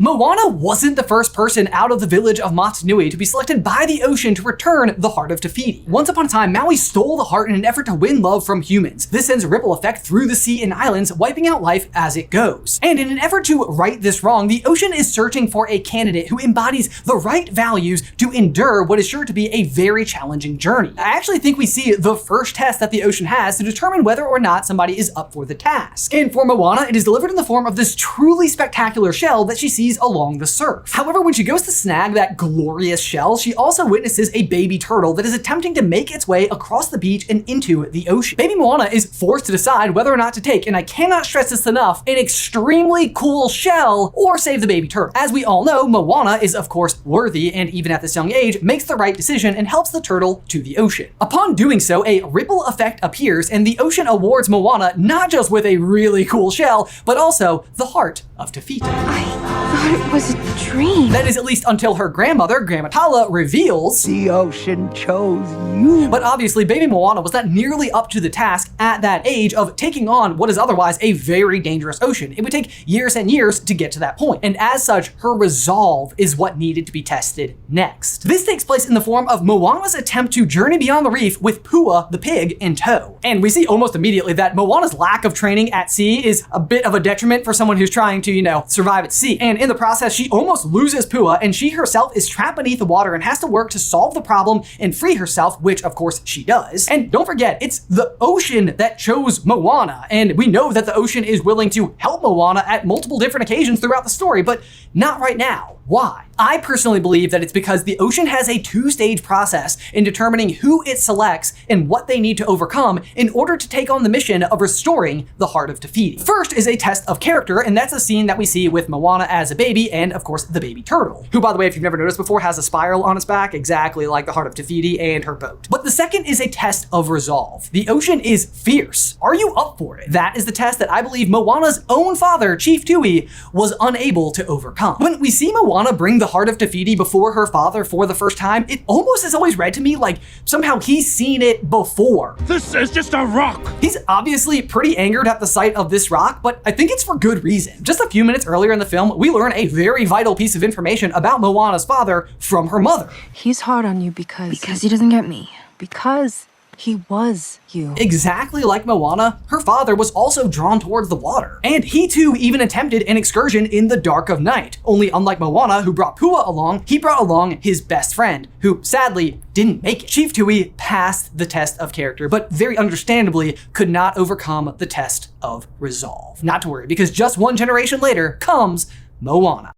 Moana wasn't the first person out of the village of Motunui to be selected by the ocean to return the Heart of Te Fiti. Once upon a time, Maui stole the heart in an effort to win love from humans. This sends a ripple effect through the sea and islands, wiping out life as it goes. And in an effort to right this wrong, the ocean is searching for a candidate who embodies the right values to endure what is sure to be a very challenging journey. I actually think we see the first test that the ocean has to determine whether or not somebody is up for the task. And for Moana, it is delivered in the form of this truly spectacular shell that she sees along the surf. However, when she goes to snag that glorious shell, she also witnesses a baby turtle that is attempting to make its way across the beach and into the ocean. Baby Moana is forced to decide whether or not to take, and I cannot stress this enough, an extremely cool shell or save the baby turtle. As we all know, Moana is of course worthy, and even at this young age, makes the right decision and helps the turtle to the ocean. Upon doing so, a ripple effect appears, and the ocean awards Moana not just with a really cool shell, but also the Heart of Te Fiti. I thought it was a dream. That is at least until her grandmother, Grandma Tala, reveals the ocean chose you. But obviously, baby Moana was not nearly up to the task at that age of taking on what is otherwise a very dangerous ocean. It would take years and years to get to that point. And as such, her resolve is what needed to be tested next. This takes place in the form of Moana's attempt to journey beyond the reef with Pua the pig in tow. And we see almost immediately that Moana's lack of training at sea is a bit of a detriment for someone who's trying to, survive at sea. And in the process, she almost loses Pua, and she herself is trapped beneath the water and has to work to solve the problem and free herself, which of course she does. And don't forget, it's the ocean that chose Moana, and we know that the ocean is willing to help Moana at multiple different occasions throughout the story, but not right now. Why? I personally believe that it's because the ocean has a two-stage process in determining who it selects and what they need to overcome in order to take on the mission of restoring the Heart of Te Fiti. First is a test of character, and that's a scene that we see with Moana as a baby and of course the baby turtle, who, by the way, if you've never noticed before, has a spiral on its back exactly like the Heart of Te Fiti and her boat. But the second is a test of resolve. The ocean is fierce. Are you up for it? That is the test that I believe Moana's own father, Chief Tui, was unable to overcome. When we see Moana bring the Heart of Te Fiti before her father for the first time, it almost has always read to me like somehow he's seen it before. This is just a rock! He's obviously pretty angered at the sight of this rock, but I think it's for good reason. Just a few minutes earlier in the film, we learn a very vital piece of information about Moana's father from her mother. He's hard on you because he doesn't get me. Because he was you. Exactly like Moana, her father was also drawn towards the water. And he too even attempted an excursion in the dark of night. Only unlike Moana, who brought Pua along, he brought along his best friend, who sadly didn't make it. Chief Tui passed the test of character, but very understandably could not overcome the test of resolve. Not to worry, because just one generation later comes Moana.